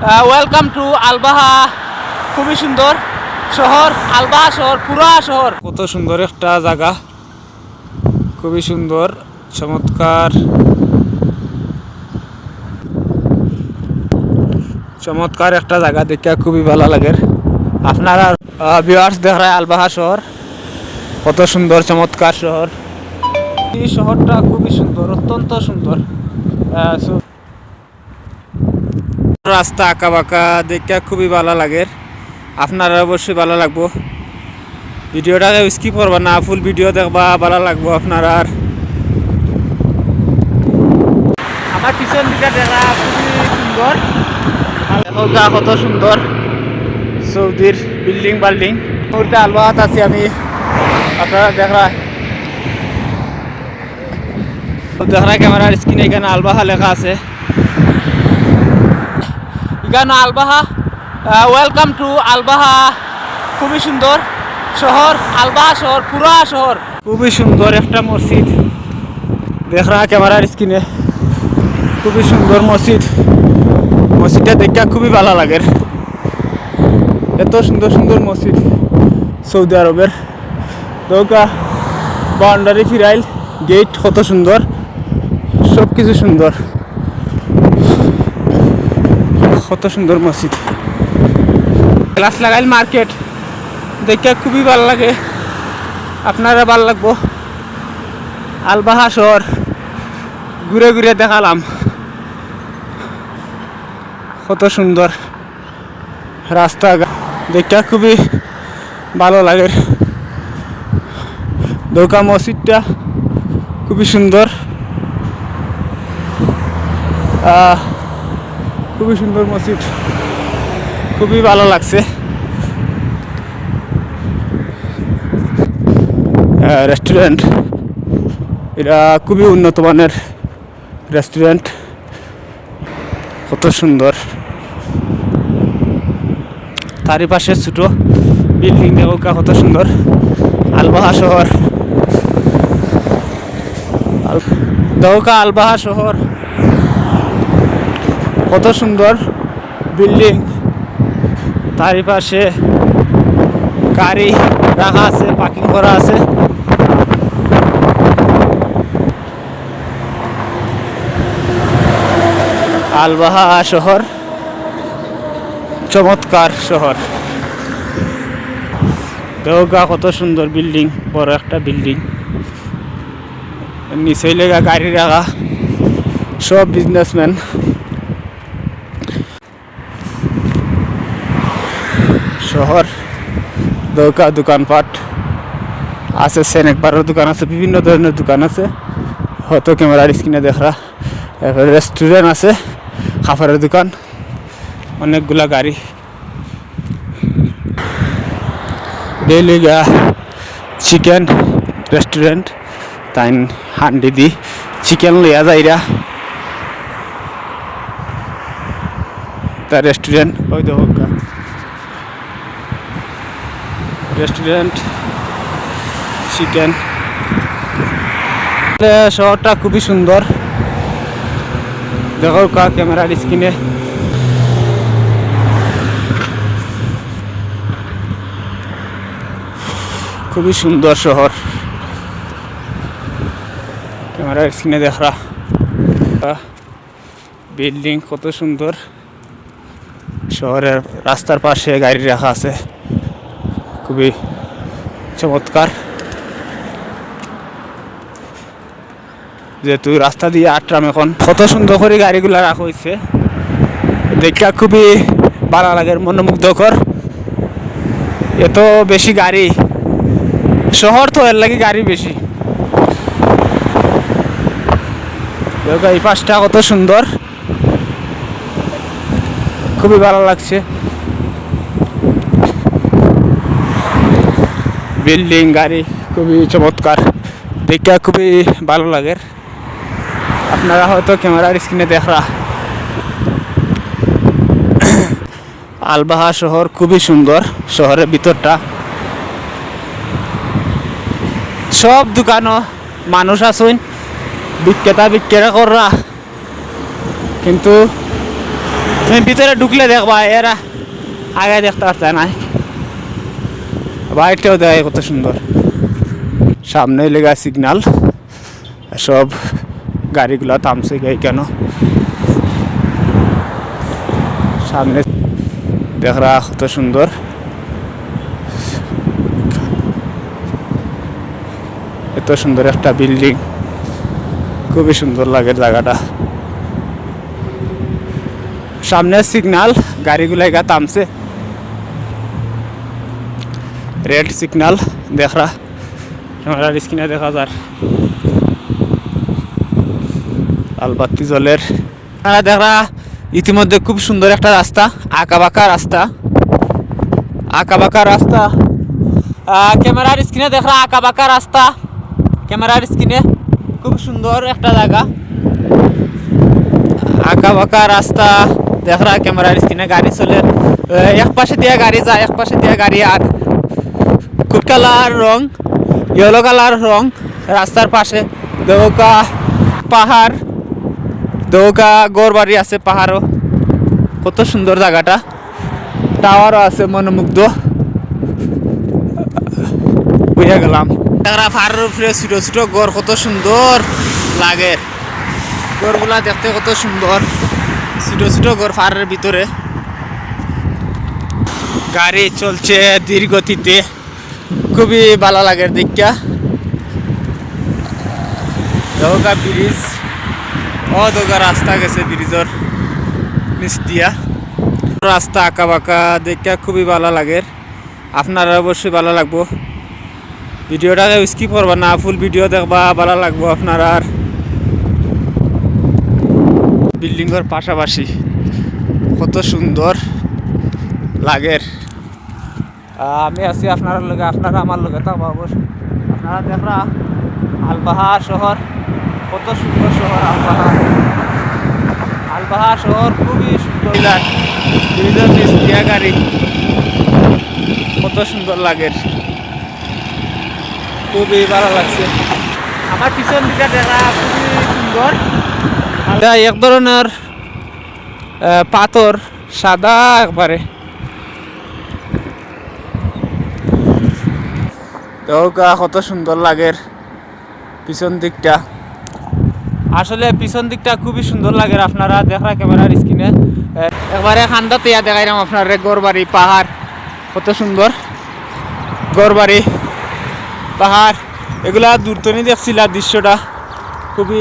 Welcome to আলবাহা। খুবই সুন্দর শহর, আলবাহা শহর, পুরা শহর। কত সুন্দর একটা জায়গা, খুবই সুন্দর, চমৎকার চমৎকার একটা জায়গা, দেখে খুবই ভালো লাগে। আপনারা ভিউয়ার্স দেখায় আলবাহা শহর, কত সুন্দর চমৎকার শহর। এই শহরটা খুবই সুন্দর, অত্যন্ত সুন্দর। রাস্তা আঁকা বাঁকা, দেখে খুবই ভালো লাগে। আপনারা অবশ্যই ভালো লাগবো। ভিডিওটাকে স্কিপ করবা না, ফুল ভিডিও দেখবা, ভালো লাগবো আপনারা। আমার পিছন দিকে দেখা খুবই সুন্দর, কত সুন্দর সৌদির বিল্ডিং বাল্ডিং। মুহূর্তে আলবাহাত আছি আমি, আপনারা দেখা ক্যামেরার স্ক্রিনে এখানে আলবাহা লেখা আছে। এখানে আলবাহা, ওয়েলকাম টু আলবাহা। খুবই সুন্দর শহর, আলবাহা শহর, পুরা শহর। খুবই সুন্দর একটা মসজিদ, দেখা ক্যামেরার স্ক্রিনে খুবই সুন্দর মসজিদ। মসজিদটা দেখতে খুবই ভালো লাগে। এত সুন্দর সুন্দর মসজিদ সৌদি আরবের। দৌকা বাউন্ডারি ফিরাইল, গেট কত সুন্দর, সব কিছু সুন্দর, কত সুন্দর মসজিদ। গ্লাস লাগাইল মার্কেট, দেখে খুবই ভালো লাগে, আপনারা ভালো লাগবো। আলবাহা শহর ঘুরে ঘুরে দেখালাম, কত সুন্দর রাস্তা, দেখে খুবই ভালো লাগে। দৌকা মসজিদটা খুবই সুন্দর, খুবই সুন্দর মসজিদ, খুবই ভালো লাগছে। রেস্টুরেন্ট, এটা খুবই উন্নত মানের রেস্টুরেন্ট, কত সুন্দর। তারই পাশে ছোট বিল্ডিং দেখা কত সুন্দর। আলবাহা শহর, দৌকা আলবাহা শহর, কত সুন্দর বিল্ডিং। তারই পাশে গাড়ি রাখা আছে, পার্কিং করা আছে। আলবাহা শহর চমৎকার শহর, দৌকা কত সুন্দর বিল্ডিং, বড় একটা বিল্ডিং। নিচে লেগা গাড়ি রাখা, সব বিজনেসম্যান। শহর দৌকা দোকানপাট আছে, সেনেকবারের দোকান আছে, বিভিন্ন ধরনের দোকান আছে, হয়তো ক্যামেরার স্ক্রিনে দেখা। রেস্টুরেন্ট আছে, খাবারের দোকান, অনেকগুলা গাড়ি। ডেইলি চিকেন রেস্টুরেন্ট, তাই হান্ডি দি চিকেন লইয়া যাইরা তার রেস্টুরেন্ট। ওই দেখো রেস্টুরেন্ট, চিকেন। শহরটা খুবই সুন্দর, দেখো ক্যামেরার স্ক্রিনে খুবই সুন্দর শহর, ক্যামেরার স্ক্রিনে দেখা। বিল্ডিং কত সুন্দর, শহরের রাস্তার পাশে গাড়ি রাখা আছে, খুবই চমৎকার। যেহেতু রাস্তা দিয়ে আটরাম, এখন কত সুন্দর করে গাড়িগুলা রাখা হয়েছে, দেখা খুবই ভালো লাগে, মনোমুগ্ধকর। এত বেশি গাড়ি, শহর তো এর লাগে গাড়ি বেশি। এই পাশটা কত সুন্দর, খুবই ভালো লাগছে। বিল্ডিং, গাড়ি খুবই চমৎকার, দেখে খুবই ভালো লাগে। আপনারা হয়তো ক্যামেরার স্ক্রিনে দেখা। আলবাহা শহর খুবই সুন্দর, শহরের ভিতরটা সব দোকানও মানুষ আসুন, বিক্রেতা করা, কিন্তু তুমি ভিতরে ঢুকলে দেখবা এরা আগে দেখতে পারতে নাই, বাইরটাও দেয় কত সুন্দর। সামনে লেগা সিগনাল, সব গাড়িগুলা থামছে কেন, সামনে দেখরা কত সুন্দর। এত সুন্দর একটা বিল্ডিং, খুবই সুন্দর লাগে জায়গাটা। সামনে সিগনাল, গাড়িগুলা এগা থামছে, রেড সিগনাল দেখরা ক্যামেরার স্ক্রিনে দেখা যায়। লাল বাতি জলের দেখরা ইতিমধ্যে খুব সুন্দর একটা রাস্তা, আঁকাবাঁকা রাস্তা, আঁকাবাঁকা রাস্তা। ক্যামেরার স্ক্রিনে দেখরা আঁকাবাঁকা রাস্তা, ক্যামেরার স্ক্রিনে খুব সুন্দর একটা জায়গা, আঁকাবাঁকা রাস্তা দেখরা ক্যামেরার স্ক্রিনে গাড়ি চলে, এক পাশে দিয়ে গাড়ি যায়, এক পাশে দিয়ে গাড়ি। আর খুব কালার রং, ইয়েলো কালার রং রাস্তার পাশে। দৌকা পাহাড়, দৌকা গড় বাড়ি আছে পাহাড়ও, কত সুন্দর জায়গাটা। টাওয়ারও আছে, মনোমুগ্ধ বুঝে গেলাম। পাহাড়ের উপরে ছোট ছোট গড়, কত সুন্দর লাগে গড়গুলা দেখতে, কত সুন্দর ছোট ছোট গড় পাহাড়ের ভিতরে। গাড়ি চলছে ধীর গতিতে, খুবই ভালো লাগে দেখা। দৌকা ব্রিজ, ও দৌকা রাস্তা গেছে ব্রিজের নিচ দিয়া, রাস্তা আঁকা বাঁকা দেখা খুবই ভালো লাগে। আপনারা অবশ্যই ভালো লাগবো, ভিডিওটাকে স্কিপ করবা না, ফুল ভিডিও দেখবা, ভালো লাগবো আপনার। আর বিল্ডিংয়ের পাশাপাশি কত সুন্দর লাগে। আমি আছি আপনার লগে, আপনারা আমার লগে থাকবা অবশ্যই। আপনারা দেখরা আলবাহা শহর, কত সুন্দর শহর আলবাহা। আলবাহা শহর খুবই সুন্দর, ব্রিজের নিচ দিয়া গাড়ি, কত সুন্দর লাগে, খুবই ভালো লাগছে। আমার পিছন দিকে দেখা খুবই সুন্দর, এক ধরনের পাথর, সাদা একবারে। দৌকা কত সুন্দর লাগে পিছন দিকটা, আসলে পিছন দিকটা খুবই সুন্দর লাগে। আপনারা দেখা ক্যামেরার স্ক্রিনে একবারে খান্দাতে দেখাইলাম আপনার গড়বাড়ি পাহাড়, কত সুন্দর গড়বাড়ি পাহাড়, এগুলা দূরতনি দেখছিলাম দৃশ্যটা খুবই